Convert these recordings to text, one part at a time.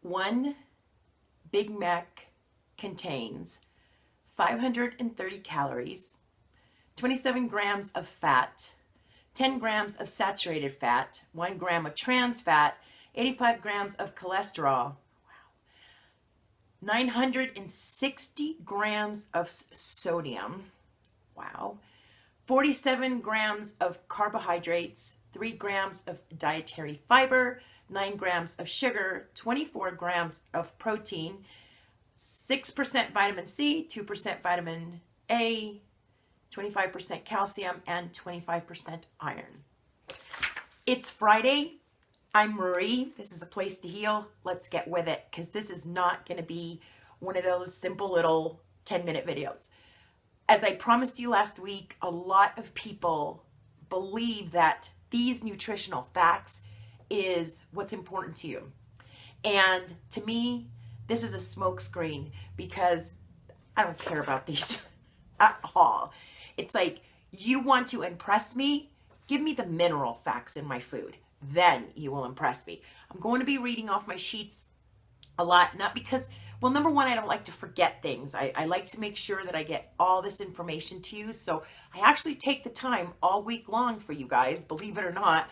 One Big Mac contains 530 calories, 27 grams of fat, 10 grams of saturated fat, 1 gram of trans fat, 85 grams of cholesterol, 960 grams of sodium, wow, 47 grams of carbohydrates, 3 grams of dietary fiber, 9 grams of sugar, 24 grams of protein, 6% vitamin C, 2% vitamin A, 25% calcium, and 25% iron. It's Friday. I'm Marie. This is a place to heal. Let's get with it, because this is not going to be one of those simple little 10-minute videos. As I promised you last week, a lot of people believe that these nutritional facts is what's important to you. And to me, this is a smokescreen, because I don't care about these at all. It's like, you want to impress me? Give me the mineral facts in my food. Then you will impress me. I'm going to be reading off my sheets a lot, not because, well, number one, I don't like to forget things. I like to make sure that I get all this information to you. So I actually take the time all week long for you guys, believe it or not,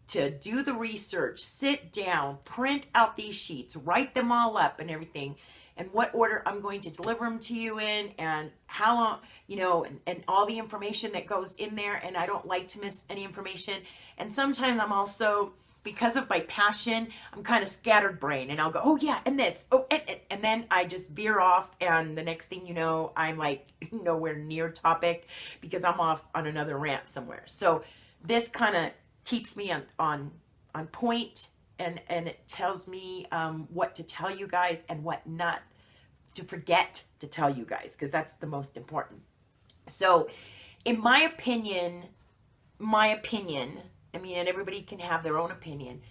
to do the research, sit down, print out these sheets, write them all up and everything, and what order I'm going to deliver them to you in, and how long, you know, and all the information that goes in there. And I don't like to miss any information. And sometimes I'm also, because of my passion, I'm kind of scattered brain, and I'll go, oh yeah, and this, oh, and then I just veer off, and the next thing you know, I'm like nowhere near topic, because I'm off on another rant somewhere. So this kind of keeps me on point, and it tells me what to tell you guys and what not to forget to tell you guys, because that's the most important. So in my opinion, I mean, and everybody can have their own opinion,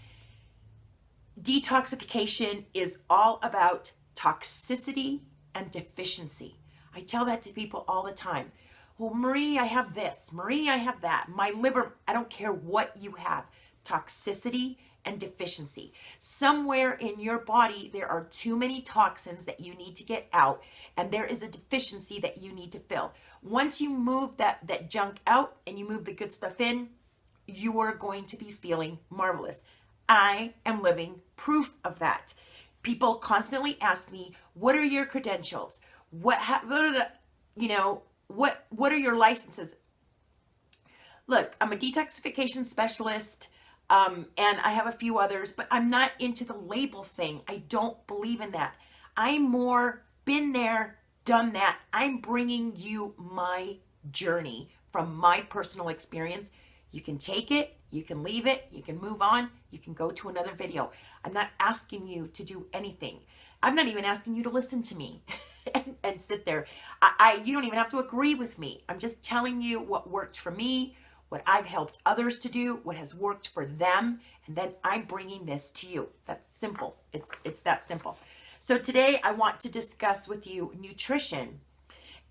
detoxification is all about toxicity and deficiency. I tell that to people all the time. Well, Marie, I have this. Marie, I have that. My liver, I don't care what you have. Toxicity and deficiency. Somewhere in your body, there are too many toxins that you need to get out, and there is a deficiency that you need to fill. Once you move that junk out and you move the good stuff in, you are going to be feeling marvelous. I am living proof of that. People constantly ask me, what are your credentials? What are your licenses? Look, I'm a detoxification specialist, and I have a few others, but I'm not into the label thing. I don't believe in that. I'm more been there, done that. I'm bringing you my journey from my personal experience. You can take it, you can leave it, you can move on, you can go to another video. I'm not asking you to do anything. I'm not even asking you to listen to me and sit there. You don't even have to agree with me. I'm just telling you what worked for me, what I've helped others to do, what has worked for them, and then I'm bringing this to you. That's simple. It's that simple. So today I want to discuss with you nutrition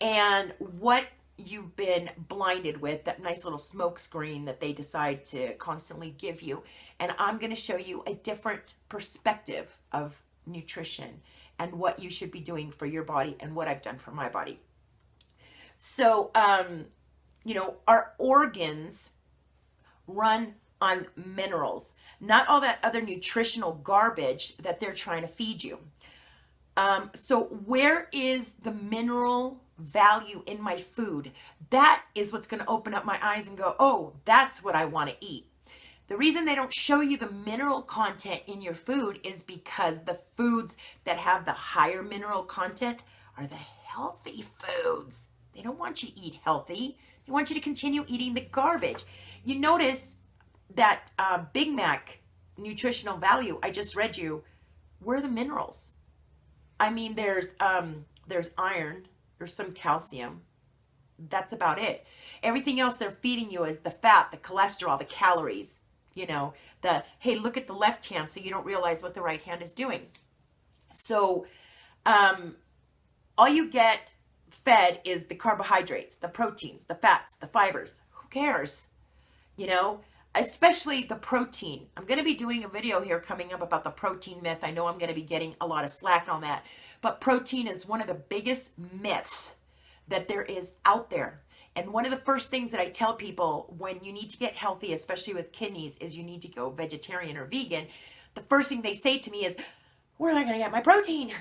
and what you've been blinded with, that nice little smoke screen that they decide to constantly give you. And I'm going to show you a different perspective of nutrition and what you should be doing for your body and what I've done for my body. So, you know, our organs run on minerals, not all that other nutritional garbage that they're trying to feed you. So where is the mineral value in my food? That is what's going to open up my eyes and go, oh, that's what I want to eat. The reason they don't show you the mineral content in your food is because the foods that have the higher mineral content are the healthy foods. They don't want you to eat healthy. They want you to continue eating the garbage. You notice that Big Mac nutritional value I just read you, where are the minerals? I mean, there's iron, there's some calcium. That's about it. Everything else they're feeding you is the fat, the cholesterol, the calories, you know, hey, look at the left hand so you don't realize what the right hand is doing. So all you get fed is the carbohydrates, the proteins, the fats, the fibers. Who cares? You know, especially the protein. I'm going to be doing a video here coming up about the protein myth. I know I'm going to be getting a lot of slack on that, but protein is one of the biggest myths that there is out there. And one of the first things that I tell people when you need to get healthy, especially with kidneys, is you need to go vegetarian or vegan. The first thing they say to me is, where am I going to get my protein?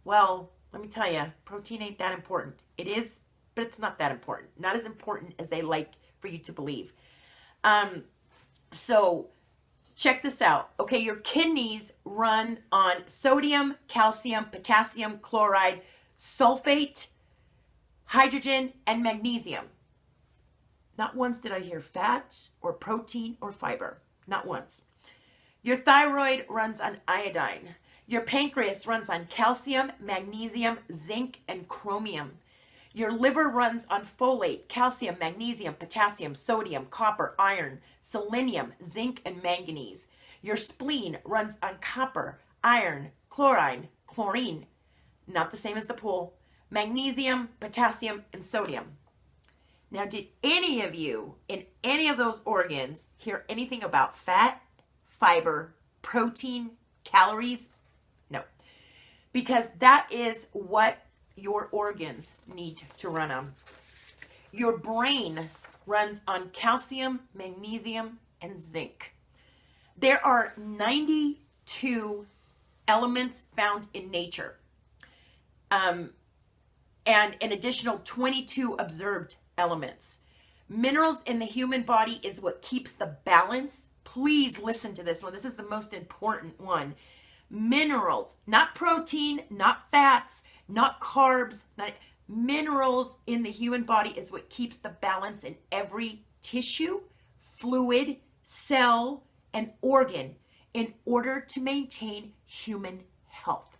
Well, let me tell you, protein ain't that important. It is, but it's not that important. Not as important as they like for you to believe. So check this out. Okay, your kidneys run on sodium, calcium, potassium, chloride, sulfate, hydrogen, and magnesium. Not once did I hear fat or protein or fiber. Not once. Your thyroid runs on iodine. Your pancreas runs on calcium, magnesium, zinc, and chromium. Your liver runs on folate, calcium, magnesium, potassium, sodium, copper, iron, selenium, zinc, and manganese. Your spleen runs on copper, iron, chlorine, not the same as the pool, magnesium, potassium, and sodium. Now, did any of you in any of those organs hear anything about fat, fiber, protein, calories? No, because that is what your organs need to run on. Your brain runs on calcium, magnesium, and zinc. There are 92 elements found in nature, and an additional 22 observed elements. Minerals in the human body is what keeps the balance. Please listen to this one. This is the most important one. Minerals, not protein, not fats, not carbs, not minerals in the human body is what keeps the balance in every tissue, fluid, cell, and organ in order to maintain human health.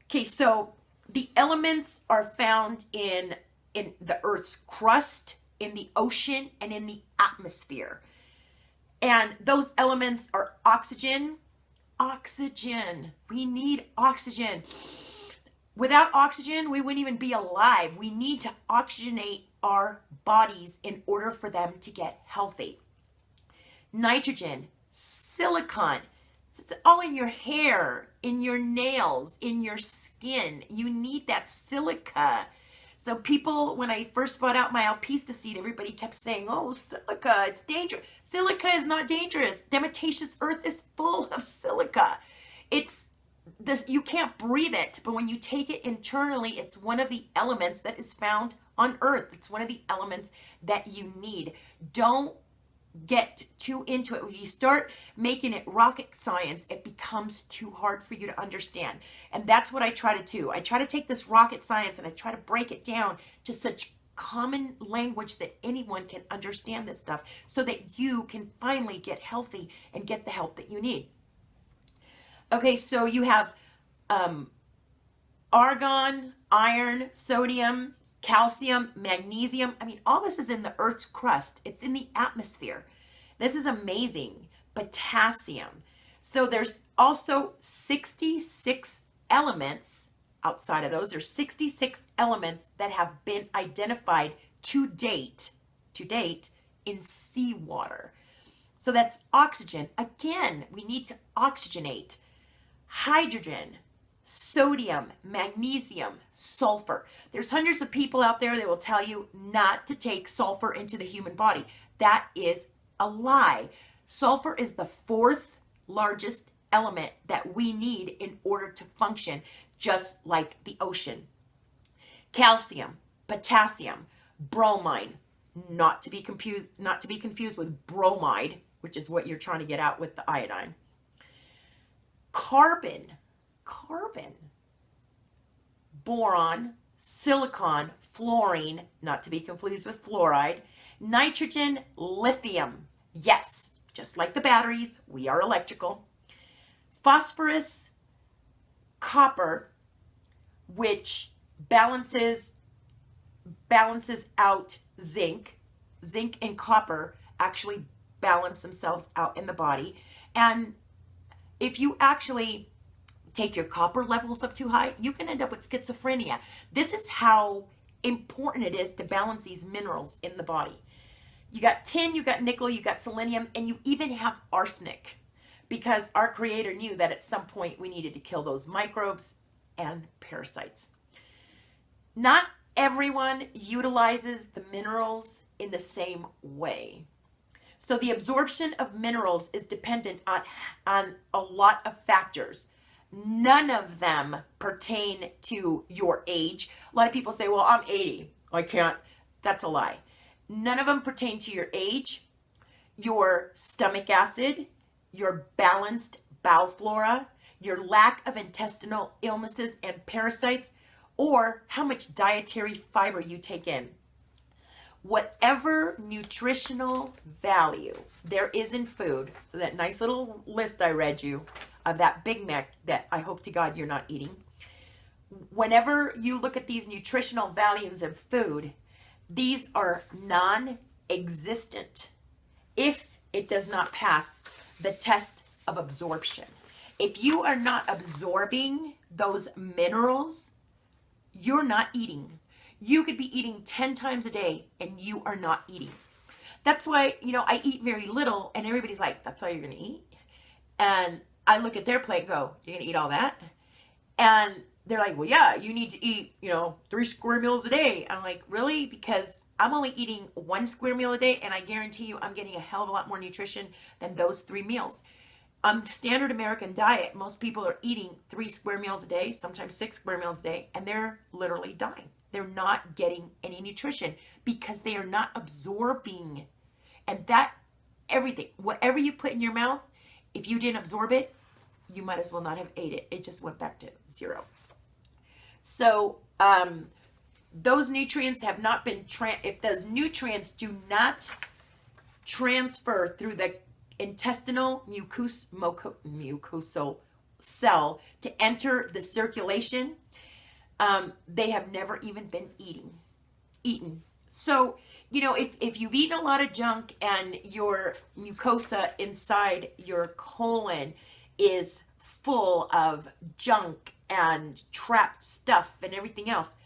Okay, so the elements are found in the Earth's crust, in the ocean, and in the atmosphere. And those elements are oxygen. Oxygen. We need oxygen. Without oxygen, we wouldn't even be alive. We need to oxygenate our bodies in order for them to get healthy. Nitrogen, silicon. It's all in your hair, in your nails, in your skin. You need that silica. So people, when I first brought out my alpista seed, everybody kept saying, oh, silica, it's dangerous. Silica is not dangerous. Dementatious earth is full of silica. It's this, you can't breathe it, but when you take it internally, it's one of the elements that is found on earth. It's one of the elements that you need. Don't get too into it. When you start making it rocket science, it becomes too hard for you to understand. And that's what I try to do. I try to take this rocket science and I try to break it down to such common language that anyone can understand this stuff so that you can finally get healthy and get the help that you need. Okay, so you have argon, iron, sodium, calcium, magnesium. I mean, all this is in the Earth's crust. It's in the atmosphere. This is amazing. Potassium. So there's also 66 elements outside of those. There's 66 elements that have been identified to date in seawater. So that's oxygen. Again, we need to oxygenate. Hydrogen, sodium, magnesium, sulfur. There's hundreds of people out there that will tell you not to take sulfur into the human body. That is a lie. Sulfur is the fourth largest element that we need in order to function, just like the ocean. Calcium, potassium, bromine, not to be confused with bromide, which is what you're trying to get out with the iodine. Carbon, boron, silicon, fluorine, not to be confused with fluoride, nitrogen, lithium. Yes, just like the batteries, we are electrical. Phosphorus, copper, which balances out zinc. Zinc and copper actually balance themselves out in the body. And if you actually take your copper levels up too high, you can end up with schizophrenia. This is how important it is to balance these minerals in the body. You got tin, you got nickel, you got selenium, and you even have arsenic, because our creator knew that at some point we needed to kill those microbes and parasites. Not everyone utilizes the minerals in the same way. So the absorption of minerals is dependent on a lot of factors. None of them pertain to your age. A lot of people say, well, I'm 80. I can't. That's a lie. None of them pertain to your age, your stomach acid, your balanced bowel flora, your lack of intestinal illnesses and parasites, or how much dietary fiber you take in. Whatever nutritional value there is in food, so that nice little list I read you of that Big Mac that I hope to God you're not eating, whenever you look at these nutritional values of food, these are non-existent if it does not pass the test of absorption. If you are not absorbing those minerals, you're not eating. You could be eating 10 times a day and you are not eating. That's why, I eat very little and everybody's like, that's all you're going to eat? And I look at their plate and go, you're going to eat all that? And they're like, well, yeah, you need to eat, 3 square meals a day. I'm like, really? Because I'm only eating 1 square meal a day, and I guarantee you I'm getting a hell of a lot more nutrition than those 3 meals. On the standard American diet, most people are eating 3 square meals a day, sometimes 6 square meals a day, and they're literally dying. They're not getting any nutrition because they are not absorbing. And that, everything, whatever you put in your mouth, if you didn't absorb it, you might as well not have ate it. It just went back to 0. So those nutrients have not been, if those nutrients do not transfer through the intestinal mucosal cell to enter the circulation, they have never even been eaten. So, if you've eaten a lot of junk and your mucosa inside your colon is full of junk and trapped stuff and everything else,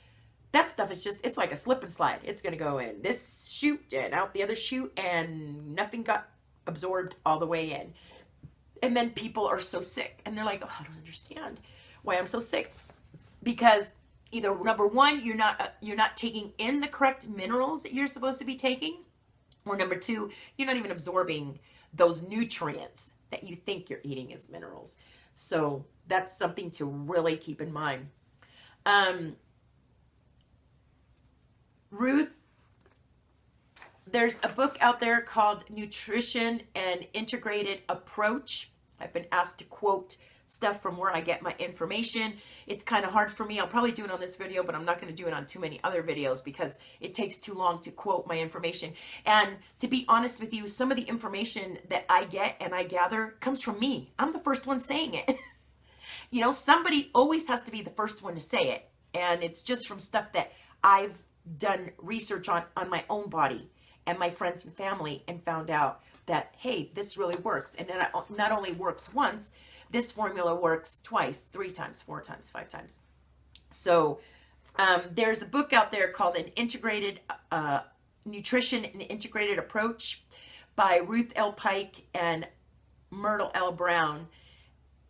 that stuff is just, it's like a slip and slide. It's going to go in this chute and out the other chute, and nothing got absorbed all the way in. And then people are so sick and they're like, oh, I don't understand why I'm so sick. Because either number one, you're not taking in the correct minerals that you're supposed to be taking, or number two, you're not even absorbing those nutrients that you think you're eating as minerals. So that's something to really keep in mind. Ruth, there's a book out there called Nutrition and Integrated Approach. I've been asked to quote stuff from where I get my information. It's kind of hard for me. I'll probably do it on this video, but I'm not going to do it on too many other videos because it takes too long to quote my information. And to be honest with you, some of the information that I get and I gather comes from me. I'm the first one saying it. Somebody always has to be the first one to say it. And it's just from stuff that I've done research on my own body and my friends and family, and found out that, hey, this really works. And then it not only works once, this formula works twice, 3 times, 4 times, 5 times. So there's a book out there called An Integrated Nutrition and Integrated Approach by Ruth L. Pike and Myrtle L. Brown.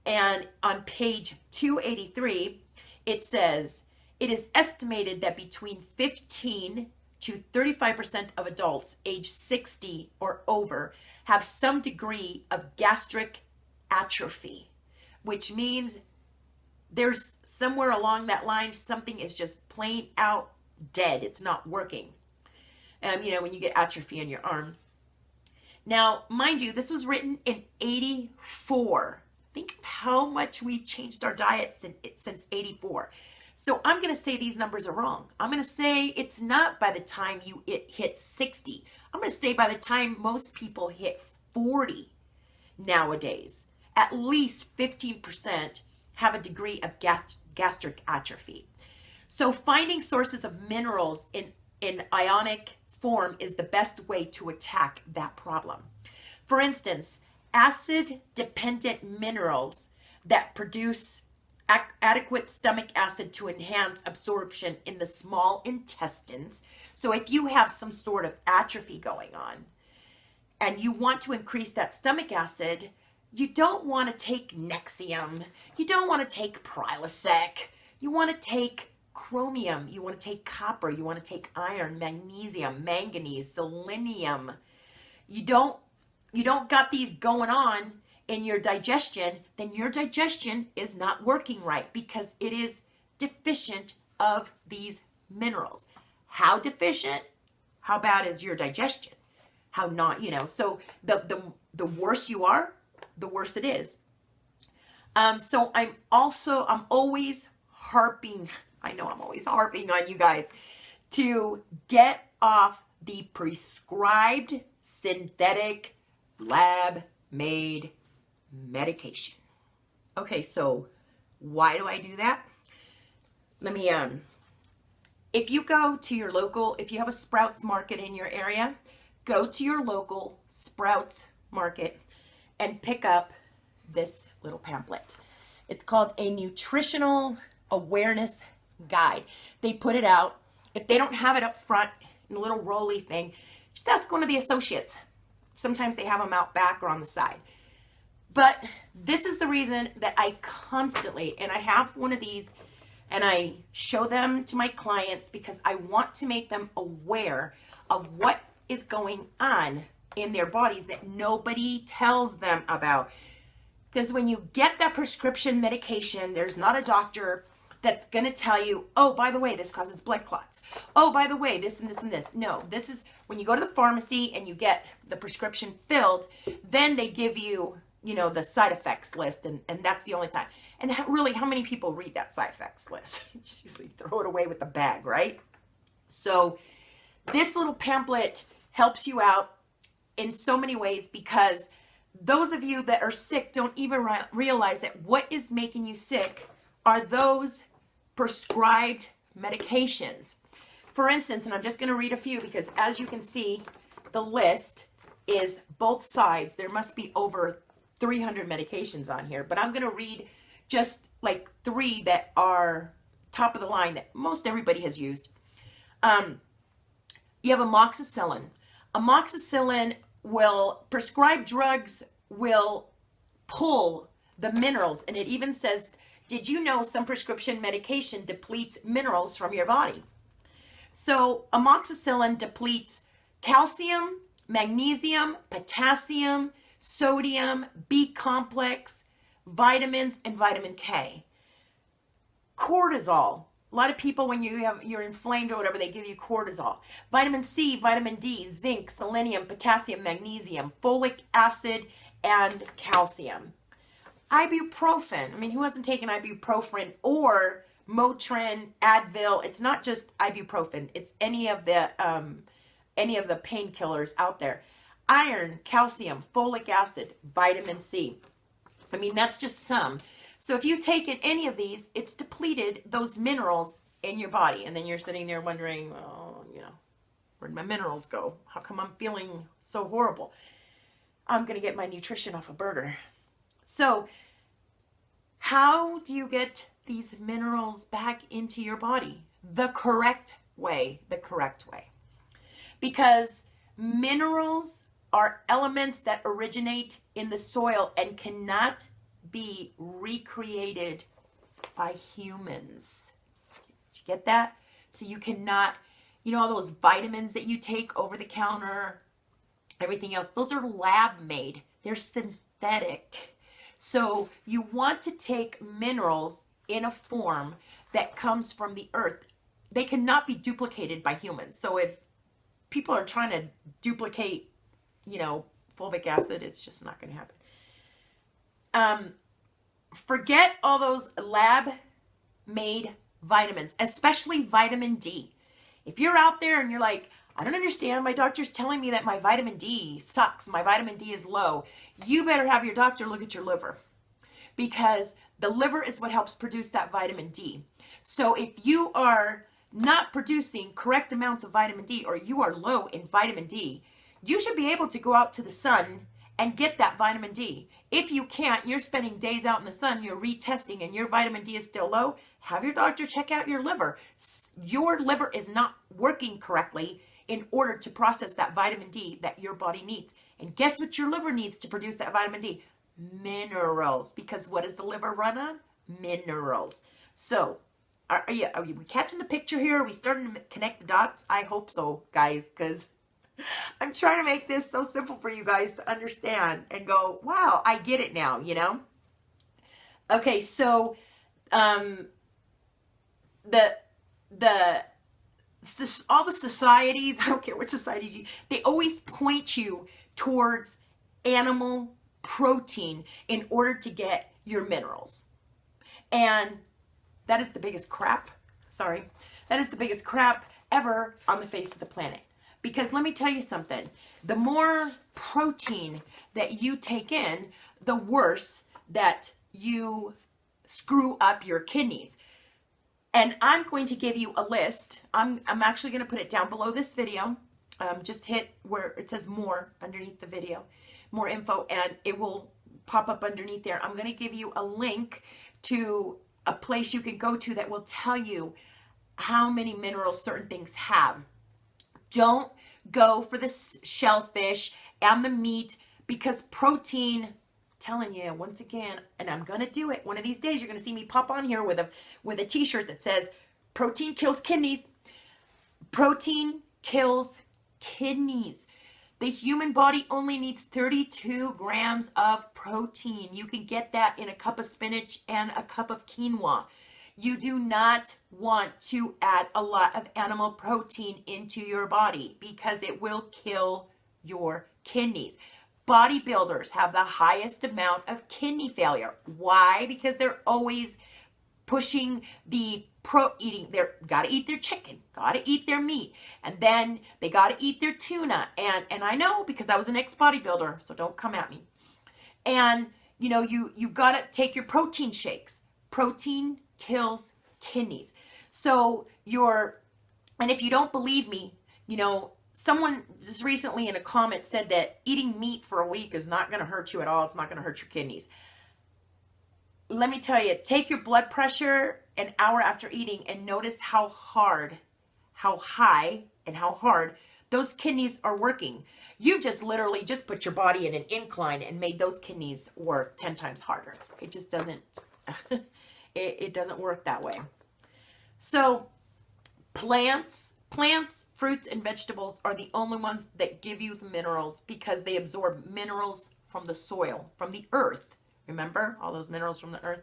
And on page 283, it says, it is estimated that between 15 to 35% of adults age 60 or over have some degree of gastric atrophy, which means there's somewhere along that line, something is just plain out dead. It's not working. When you get atrophy in your arm. Now, mind you, this was written in 84. Think of how much we've changed our diet since 84. So I'm going to say these numbers are wrong. I'm going to say it's not by the time it hits 60. I'm going to say by the time most people hit 40 nowadays, at least 15% have a degree of gastric atrophy. So finding sources of minerals in ionic form is the best way to attack that problem. For instance, acid-dependent minerals that produce adequate stomach acid to enhance absorption in the small intestines. So if you have some sort of atrophy going on and you want to increase that stomach acid, you don't want to take Nexium. You don't want to take Prilosec. You want to take chromium. You want to take copper. You want to take iron, magnesium, manganese, selenium. You don't got these going on in your digestion, then your digestion is not working right because it is deficient of these minerals. How deficient? How bad is your digestion? How not, so the worse you are, the worse it is. So I'm always harping, I know I'm always harping on you guys to get off the prescribed synthetic lab-made medication. Okay, so why do I do that? Let me, if you go to your local, if you have a Sprouts market in your area, go to your local Sprouts market and pick up this little pamphlet. It's called a Nutritional Awareness Guide. They put it out. If they don't have it up front in a little rolly thing, just ask one of the associates. Sometimes they have them out back or on the side. But this is the reason that I constantly, and I have one of these and I show them to my clients because I want to make them aware of what is going on in their bodies that nobody tells them about. Because when you get that prescription medication, there's not a doctor that's going to tell you, oh, by the way, this causes blood clots. Oh, by the way, this and this and this. No, this is when you go to the pharmacy and you get the prescription filled, then they give you, the side effects list, and that's the only time. And really, how many people read that side effects list? Just usually throw it away with the bag, right? So this little pamphlet helps you out in so many ways because those of you that are sick don't even realize that what is making you sick are those prescribed medications. For instance, and I'm just going to read a few because as you can see, the list is both sides. There must be over 300 medications on here, but I'm going to read just like 3 that are top of the line that most everybody has used. You have amoxicillin. Amoxicillin will, prescribed drugs will pull the minerals, and it even says, did you know some prescription medication depletes minerals from your body? So amoxicillin depletes calcium, magnesium, potassium, sodium, B complex, vitamins, and vitamin K. Cortisol. A lot of people, when you're inflamed or whatever, they give you cortisol. Vitamin C, vitamin D, zinc, selenium, potassium, magnesium, folic acid, and calcium. Ibuprofen. I mean, who hasn't taken ibuprofen or Motrin, Advil? It's not just ibuprofen. It's any of the painkillers out there. Iron, calcium, folic acid, vitamin C. I mean, that's just some. So if you've taken any of these, it's depleted those minerals in your body. And then you're sitting there wondering, oh, where'd my minerals go? How come I'm feeling so horrible? I'm going to get my nutrition off a burger. So how do you get these minerals back into your body? The correct way. Because minerals are elements that originate in the soil and cannot be recreated by humans. Did you get that? So you cannot, all those vitamins that you take over the counter, everything else, those are lab made. They're synthetic. So you want to take minerals in a form that comes from the earth. They cannot be duplicated by humans. So if people are trying to duplicate, fulvic acid, it's just not going to happen. Forget all those lab-made vitamins, especially vitamin D. If you're out there and you're like, I don't understand, my doctor's telling me that my vitamin D sucks, my vitamin D is low, you better have your doctor look at your liver, because the liver is what helps produce that vitamin D. So if you are not producing correct amounts of vitamin D, or you are low in vitamin D, you should be able to go out to the sun and get that vitamin D. If you can't, you're spending days out in the sun, you're retesting, and your vitamin D is still low, have your doctor check out your liver. Your liver is not working correctly in order to process that vitamin D that your body needs. And guess what your liver needs to produce that vitamin D? Minerals. Because what does the liver run on? Minerals. So, are we catching the picture here? Are we starting to connect the dots? I hope so, guys, because I'm trying to make this so simple for you guys to understand and go, wow, I get it now, you know? Okay, so all the societies, I don't care what societies they always point you towards animal protein in order to get your minerals. And that is the biggest crap. Sorry. That is the biggest crap ever on the face of the planet. Because let me tell you something. The more protein that you take in, the worse that you screw up your kidneys. And I'm going to give you a list. I'm actually going to put it down below this video. Just hit where it says more underneath the video, more info, and it will pop up underneath there. I'm going to give you a link to a place you can go to that will tell you how many minerals certain things have. Don't go for the shellfish and the meat, because protein, I'm telling you once again, and I'm going to do it one of these days, you're going to see me pop on here with a t-shirt that says protein kills kidneys. Protein kills kidneys. The human body only needs 32 grams of protein. You can get that in a cup of spinach and a cup of quinoa. You do not want to add a lot of animal protein into your body because it will kill your kidneys. Bodybuilders have the highest amount of kidney failure. Why? Because they're always pushing the eating. They gotta eat their chicken, gotta eat their meat, and then they gotta eat their tuna. And I know, because I was an ex-bodybuilder, so don't come at me. And you know, you gotta take your protein shakes. Protein kills kidneys. So and if you don't believe me, you know, someone just recently in a comment said that eating meat for a week is not going to hurt you at all. It's not going to hurt your kidneys. Let me tell you, take your blood pressure an hour after eating and notice how high, and how hard those kidneys are working. You just literally just put your body in an incline and made those kidneys work 10 times harder. It just doesn't, it doesn't work that way. So plants, fruits, and vegetables are the only ones that give you the minerals, because they absorb minerals from the soil, from the earth. Remember all those minerals from the earth?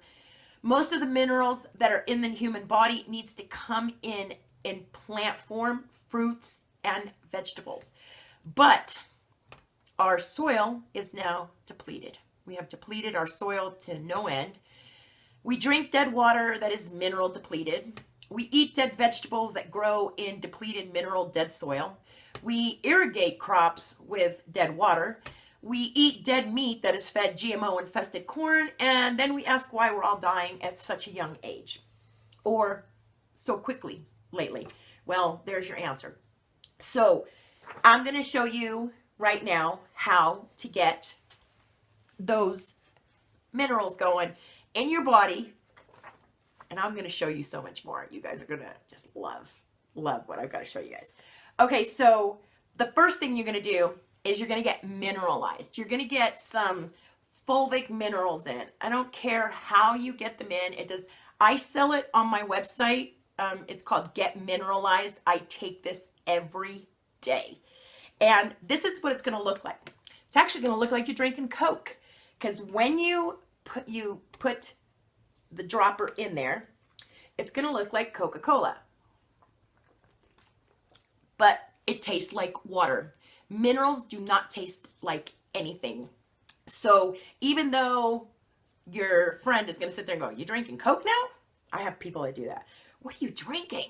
Most of the minerals that are in the human body needs to come in plant form, fruits and vegetables. But our soil is now depleted. We have depleted our soil to no end. We drink dead water that is mineral depleted. We eat dead vegetables that grow in depleted mineral dead soil. We irrigate crops with dead water. We eat dead meat that is fed GMO infested corn, and then we ask why we're all dying at such a young age or so quickly lately. Well, there's your answer. So I'm going to show you right now how to get those minerals going in your body. And I'm going to show you so much more. You guys are going to just love what I've got to show you guys. Okay, so the first thing you're going to do is you're going to get mineralized. You're going to get some fulvic minerals in. I don't care how you get them in. I sell it on my website. It's called Get Mineralized. I take this every day. And this is what it's going to look like. It's actually going to look like you're drinking Coke. Because when you put the dropper in there, it's going to look like Coca-Cola. But it tastes like water. Minerals do not taste like anything. So even though your friend is going to sit there and go, "You drinking Coke now?" I have people that do that. "What are you drinking?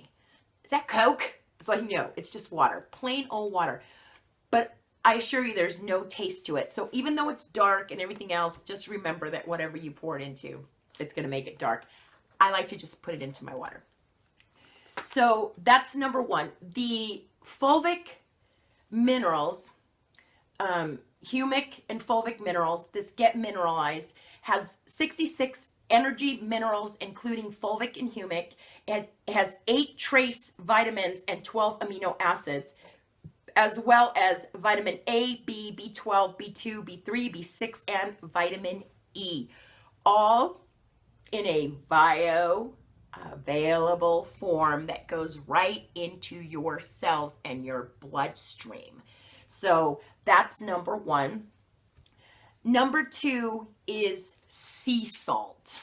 Is that Coke?" It's like, no, it's just water, plain old water. But I assure you there's no taste to it. So even though it's dark and everything else, just remember that whatever you pour it into, it's going to make it dark. I like to just put it into my water. So that's number one. The fulvic minerals, humic and fulvic minerals. This Get Mineralized has 66 energy minerals, including fulvic and humic, and has 8 trace vitamins and 12 amino acids, as well as vitamin A, B, B12, B2, B3, B6, and vitamin E, all in a bioavailable form that goes right into your cells and your bloodstream. So that's number one. Number two is sea salt.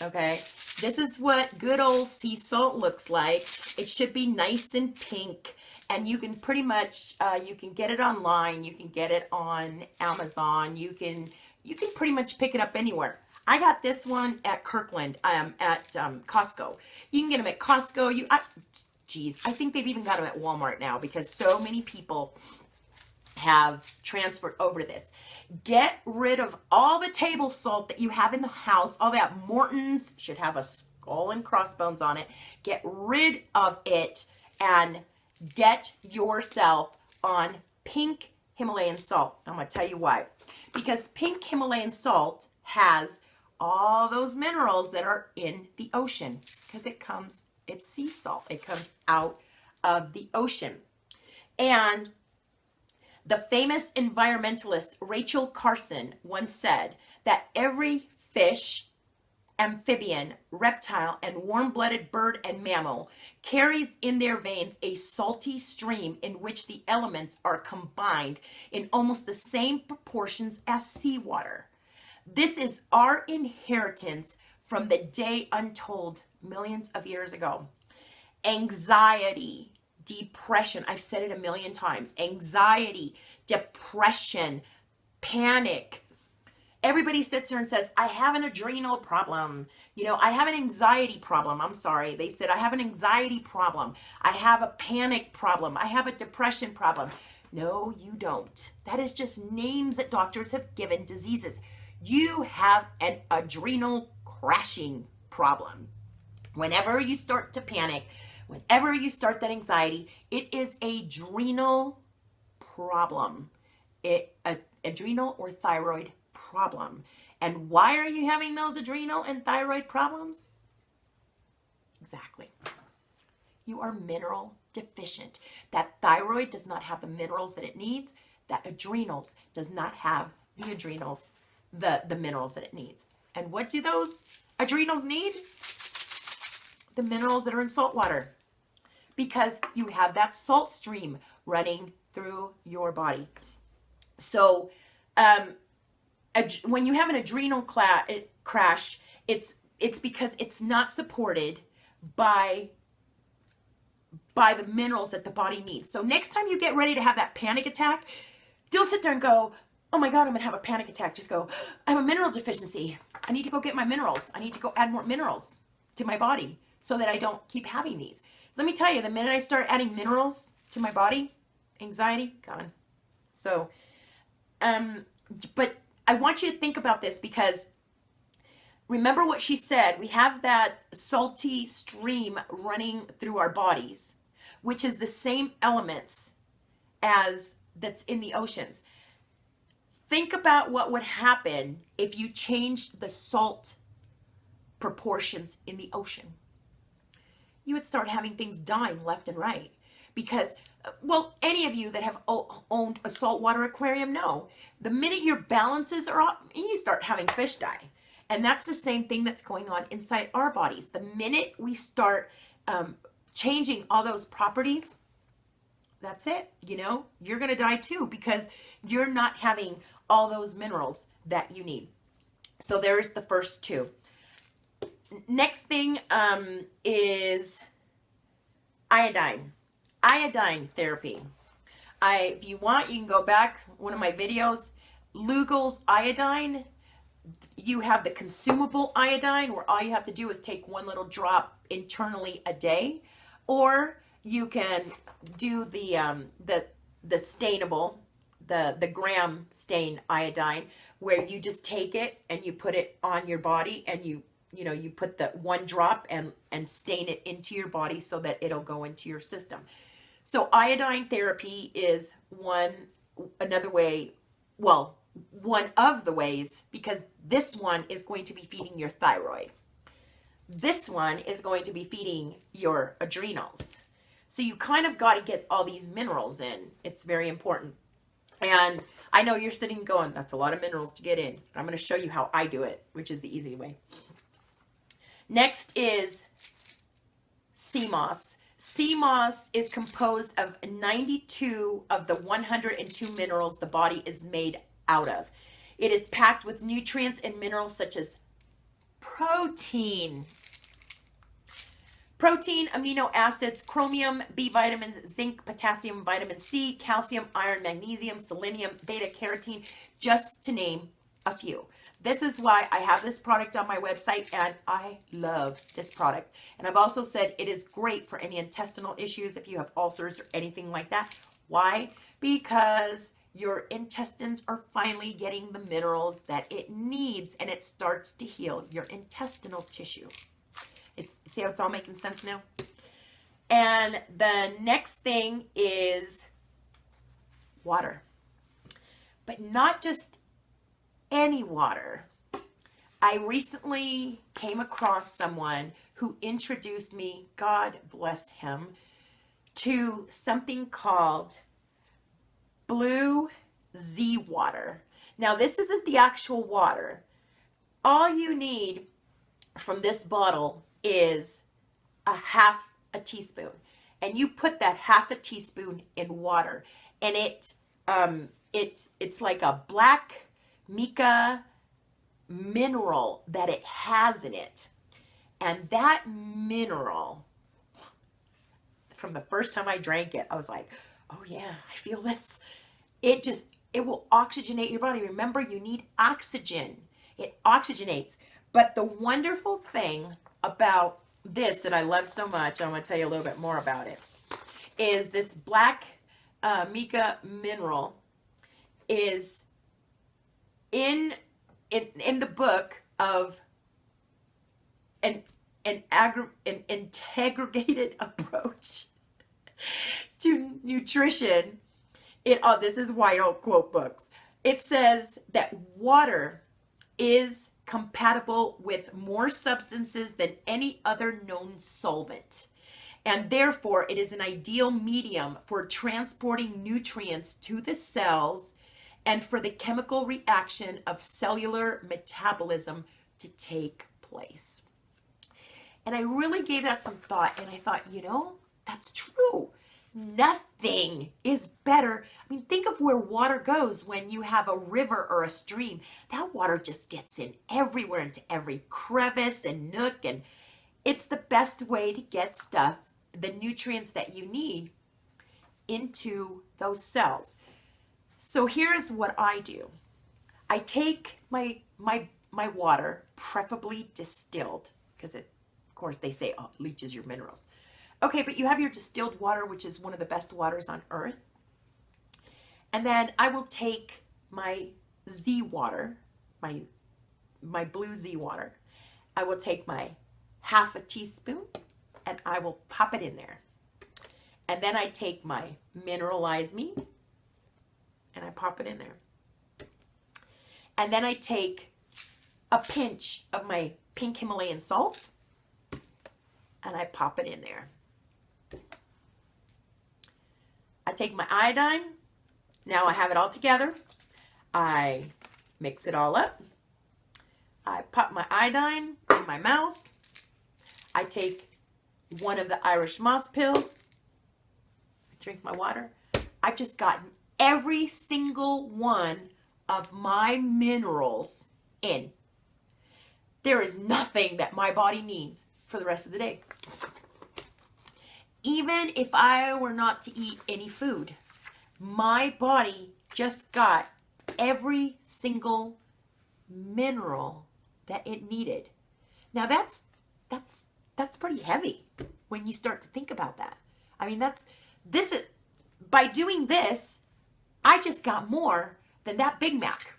Okay, this is what good old sea salt looks like. It should be nice and pink, and you can pretty much you can get it online. You can get it on Amazon. You can pretty much pick it up anywhere. I got this one at Kirkland, at Costco. You can get them at Costco. I think they've even got them at Walmart now, because so many people have transferred over to this. Get rid of all the table salt that you have in the house. All that Morton's should have a skull and crossbones on it. Get rid of it and get yourself on pink Himalayan salt. I'm going to tell you why. Because pink Himalayan salt has all those minerals that are in the ocean, because it's sea salt. It comes out of the ocean. And the famous environmentalist Rachel Carson once said that every fish, amphibian, reptile, and warm-blooded bird and mammal carries in their veins a salty stream in which the elements are combined in almost the same proportions as seawater. This is our inheritance from the day untold millions of years ago. Anxiety, depression, I've said it a million times, anxiety, depression, panic. Everybody sits there and says, I have an adrenal problem. I have an anxiety problem. I'm sorry. They said, I have an anxiety problem. I have a panic problem. I have a depression problem. No, you don't. That is just names that doctors have given diseases. You have an adrenal crashing problem. Whenever you start to panic, whenever you start that anxiety, it is an adrenal problem. Adrenal or thyroid problem. And why are you having those adrenal and thyroid problems? Exactly. You are mineral deficient. That thyroid does not have the minerals that it needs. That adrenals does not have the adrenals, the minerals that it needs. And what do those adrenals need? The minerals that are in salt water. Because you have that salt stream running through your body. So when you have an adrenal crash, it's because it's not supported by the minerals that the body needs. So next time you get ready to have that panic attack, don't sit there and go, oh my God, I'm going to have a panic attack. Just go, I have a mineral deficiency. I need to go get my minerals. I need to go add more minerals to my body so that I don't keep having these. So let me tell you, the minute I start adding minerals to my body, anxiety, gone. So, but I want you to think about this, because remember what she said. We have that salty stream running through our bodies, which is the same elements as that's in the oceans. Think about what would happen if you changed the salt proportions in the ocean. You would start having things dying left and right, because, well, any of you that have owned a saltwater aquarium know, the minute your balances are off, you start having fish die. And that's the same thing that's going on inside our bodies. The minute we start changing all those properties, that's it. You're going to die too, because you're not having all those minerals that you need. So there's the first two. Next thing is iodine. Iodine therapy. If you want, you can go back one of my videos, Lugel's iodine. You have the consumable iodine, where all you have to do is take one little drop internally a day, or you can do the stainable, the gram stain iodine, where you just take it and you put it on your body, and you put the one drop and stain it into your body so that it'll go into your system. So iodine therapy is another way well, one of the ways, because this one is going to be feeding your thyroid. This one is going to be feeding your adrenals. So you kind of got to get all these minerals in. It's very important. And I know you're sitting going, that's a lot of minerals to get in. I'm going to show you how I do it, which is the easy way. Next is sea moss. Sea moss is composed of 92 of the 102 minerals the body is made out of. It is packed with nutrients and minerals such as protein, amino acids, chromium, B vitamins, zinc, potassium, vitamin C, calcium, iron, magnesium, selenium, beta carotene, just to name a few. This is why I have this product on my website, and I love this product. And I've also said it is great for any intestinal issues if you have ulcers or anything like that. Why? Because your intestines are finally getting the minerals that it needs, and it starts to heal your intestinal tissue. See how it's all making sense now? And the next thing is water. But not just any water. I recently came across someone who introduced me, God bless him, to something called Blue Z water. Now, this isn't the actual water. All you need from this bottle is a half a teaspoon, and you put that half a teaspoon in water, and it's like a black mica mineral that it has in it. And that mineral, from the first time I drank it, I was like, oh yeah, I feel this. It will oxygenate your body. Remember, you need oxygen. It oxygenates. But the wonderful thing about this that I love so much, I'm going to tell you a little bit more about it, is this black mica mineral is in the book of an integrated approach to nutrition. This is why I'll quote books. It says that water is compatible with more substances than any other known solvent, and therefore it is an ideal medium for transporting nutrients to the cells and for the chemical reaction of cellular metabolism to take place. And I really gave that some thought, and I thought, that's true. Nothing is better. I mean, think of where water goes when you have a river or a stream. That water just gets in everywhere, into every crevice and nook, and it's the best way to get stuff, the nutrients that you need, into those cells. So here's what I do. I take my water, preferably distilled, because of course they say, oh, it leaches your minerals. Okay, but you have your distilled water, which is one of the best waters on earth. And then I will take my Z water, my blue Z water. I will take my half a teaspoon and I will pop it in there. And then I take my Mineralize Me and I pop it in there. And then I take a pinch of my pink Himalayan salt and I pop it in there. I take my iodine. Now I have it all together. I mix it all up. I pop my iodine in my mouth. I take one of the Irish moss pills. Drink my water. I've just gotten every single one of my minerals in. There is nothing that my body needs for the rest of the day. Even if I were not to eat any food, my body just got every single mineral that it needed. Now that's pretty heavy when you start to think about that. I mean, by doing this, I just got more than that Big Mac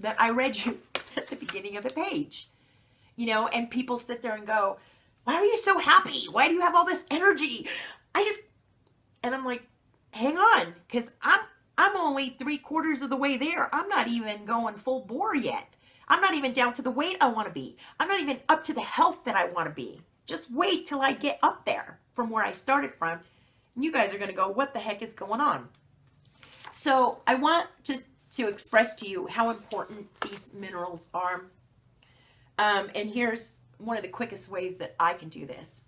that I read you at the beginning of the page. And people sit there and go, why are you so happy? Why do you have all this energy? And I'm like, hang on, because I'm only 3/4 of the way there. I'm not even going full bore yet. I'm not even down to the weight I want to be. I'm not even up to the health that I want to be. Just wait till I get up there from where I started from. And you guys are going to go, what the heck is going on? So I want to express to you how important these minerals are. And here's one of the quickest ways that I can do this.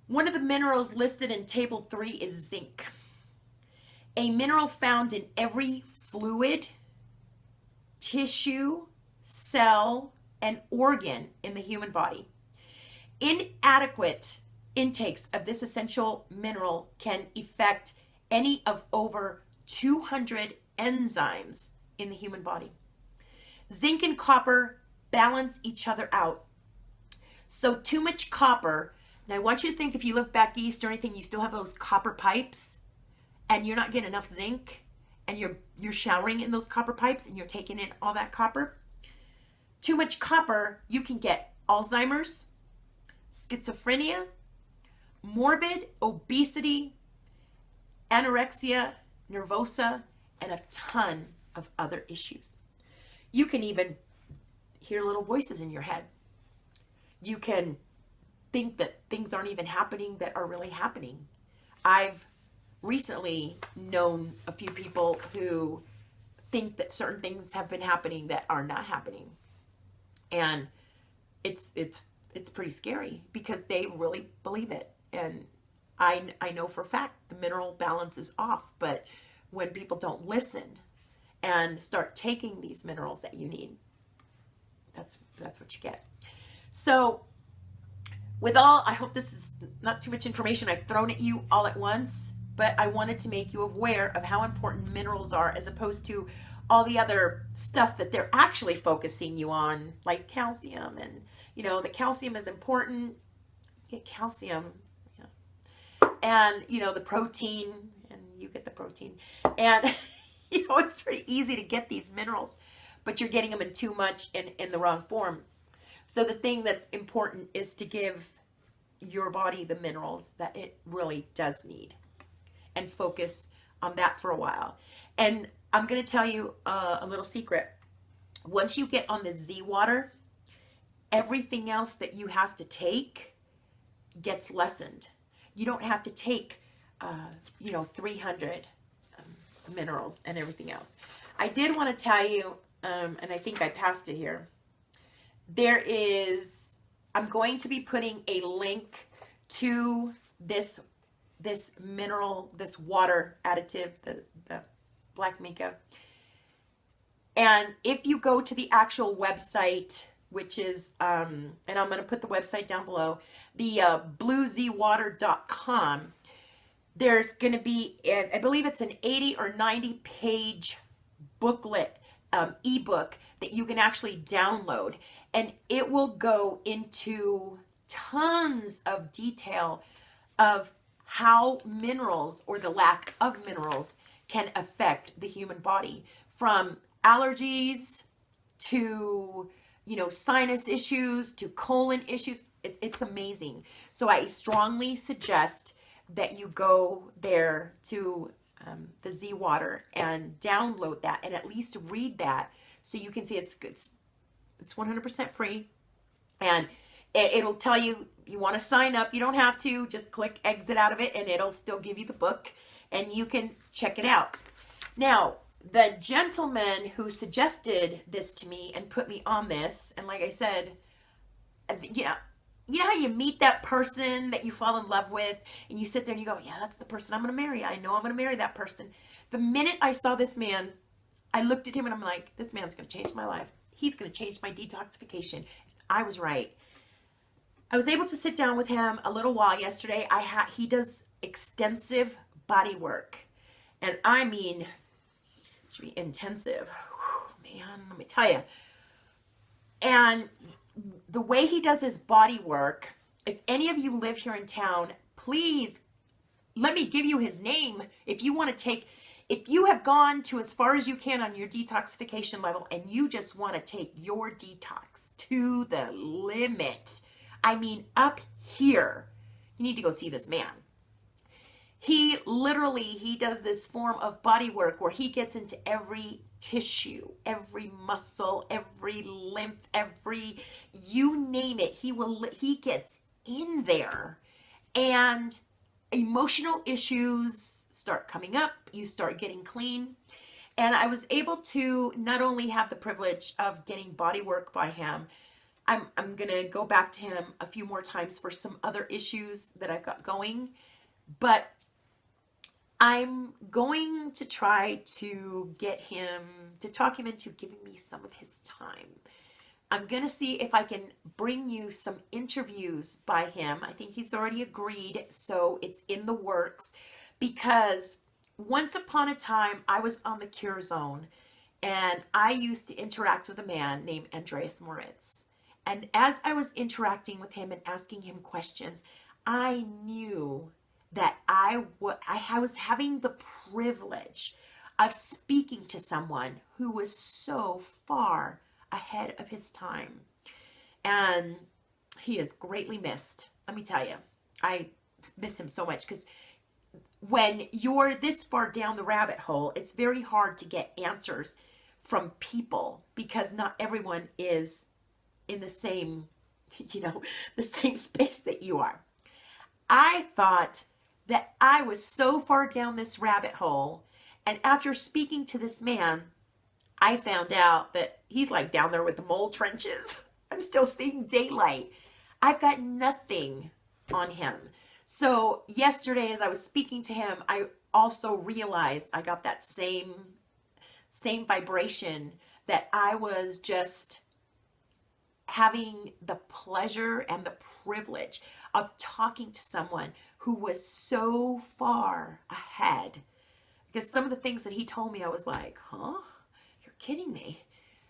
One of the minerals listed in table 3 is zinc, a mineral found in every fluid, tissue, cell, and organ in the human body. Inadequate intakes of this essential mineral can affect any of over 200 enzymes in the human body. Zinc and copper balance each other out. So too much copper, and I want you to think, if you live back east or anything, you still have those copper pipes and you're not getting enough zinc, and you're showering in those copper pipes and you're taking in all that copper. Too much copper, you can get Alzheimer's, schizophrenia, morbid obesity, anorexia nervosa, and a ton of other issues. You can even hear little voices in your head. You can think that things aren't even happening that are really happening. I've recently known a few people who think that certain things have been happening that are not happening. And it's pretty scary because they really believe it. And I know for a fact the mineral balance is off, but when people don't listen and start taking these minerals that you need, that's what you get. So with all, I hope this is not too much information I've thrown at you all at once, but I wanted to make you aware of how important minerals are as opposed to all the other stuff that they're actually focusing you on, like calcium. And, you know, the calcium is important. You get calcium. Yeah. And, you know, the protein, and you get the protein. And, you know, it's pretty easy to get these minerals, but you're getting them in too much and in the wrong form. So the thing that's important is to give your body the minerals that it really does need, and focus on that for a while. And I'm going to tell you a little secret. Once you get on the Z water, everything else that you have to take gets lessened. You don't have to take, 300 minerals and everything else. I did want to tell you, and I think I passed it here. I'm going to be putting a link to this mineral, this water additive, the black mica. And if you go to the actual website, which is, and I'm going to put the website down below, the blueZwater.com, there's going to be, I believe it's an 80 or 90 page booklet, ebook that you can actually download. And it will go into tons of detail of how minerals, or the lack of minerals, can affect the human body, from allergies to, sinus issues to colon issues. It's amazing. So I strongly suggest that you go there to the Z Water and download that and at least read that so you can see it's 100% free. And it'll tell you want to sign up. You don't have to. Just click exit out of it and it'll still give you the book and you can check it out. Now, the gentleman who suggested this to me and put me on this, and like I said, you know how you meet that person that you fall in love with and you sit there and you go, yeah, that's the person I'm going to marry. I know I'm going to marry that person. The minute I saw this man, I looked at him and I'm like, this man's going to change my life. He's going to change my detoxification. I was right. I was able to sit down with him a little while yesterday. He does extensive body work. And I mean, it should be intensive. Whew, man, let me tell you. And the way he does his body work, if any of you live here in town, please let me give you his name. If you have gone to as far as you can on your detoxification level and you just want to take your detox to the limit, I mean up here, you need to go see this man. He does this form of body work where he gets into every tissue, every muscle, every lymph, every, you name it. He gets in there, and emotional issues start coming up. You start getting clean. And I was able to not only have the privilege of getting body work by him, I'm going to go back to him a few more times for some other issues that I've got going, but I'm going to try to get him to talk him into giving me some of his time. I'm going to see if I can bring you some interviews by him. I think he's already agreed, so it's in the works, because once upon a time I was on the Cure Zone, and I used to interact with a man named Andreas Moritz. And as I was interacting with him and asking him questions, I knew that I was having the privilege of speaking to someone who was so far ahead of his time. And he is greatly missed. Let me tell you, I miss him so much, because when you're this far down the rabbit hole, it's very hard to get answers from people, because not everyone is in the same, the same space that you are. I thought that I was so far down this rabbit hole, and after speaking to this man, I found out that he's like down there with the mole trenches. I'm still seeing daylight. I've got nothing on him. So yesterday, as I was speaking to him, I also realized I got that same vibration, that I was just having the pleasure and the privilege of talking to someone who was so far ahead. Because some of the things that he told me, I was like, huh? You're kidding me.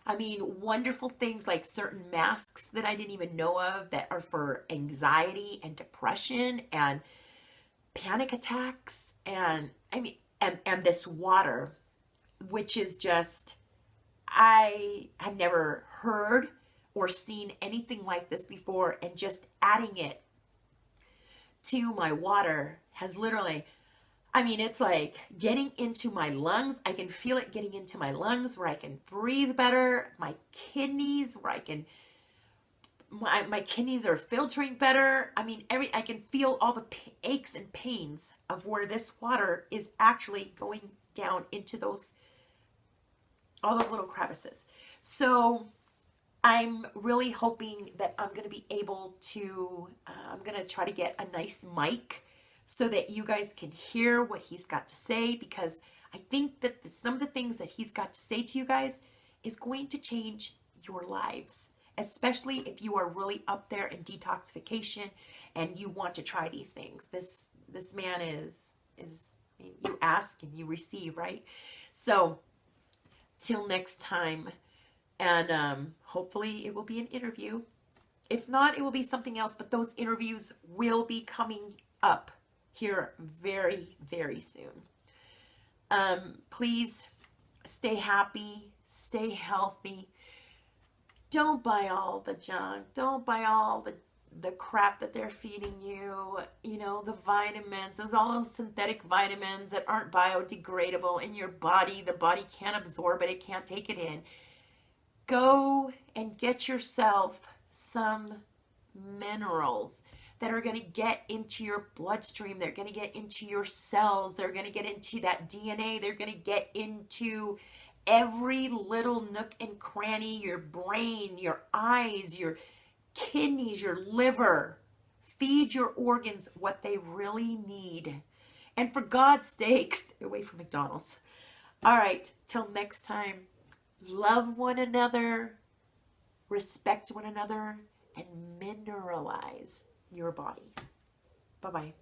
I mean, wonderful things like certain masks that I didn't even know of that are for anxiety and depression and panic attacks. And I mean, and this water, which is just, I have never heard or seen anything like this before. And just adding it to my water has literally, I mean, it's like getting into my lungs. I can feel it getting into my lungs, where I can breathe better. My kidneys, where I can, my kidneys are filtering better. I mean, I can feel all the aches and pains of where this water is actually going down into all those little crevices. So I'm really hoping that I'm going to be able to, I'm going to try to get a nice mic so that you guys can hear what he's got to say, because I think that some of the things that he's got to say to you guys is going to change your lives, especially if you are really up there in detoxification and you want to try these things. This man is you ask and you receive, right? So till next time, and hopefully it will be an interview. If not, it will be something else, but those interviews will be coming up here very, very soon. Please stay happy, stay healthy. Don't buy all the junk. Don't buy all the crap that they're feeding you. The vitamins. There's all those synthetic vitamins that aren't biodegradable in your body. The body can't absorb it. It can't take it in. Go and get yourself some minerals that are going to get into your bloodstream. They're going to get into your cells. They're going to get into that DNA. They're going to get into every little nook and cranny, your brain, your eyes, your kidneys, your liver. Feed your organs what they really need. And for God's sake, stay away from McDonald's. All right, till next time, love one another, respect one another, and mineralize your body. Bye-bye.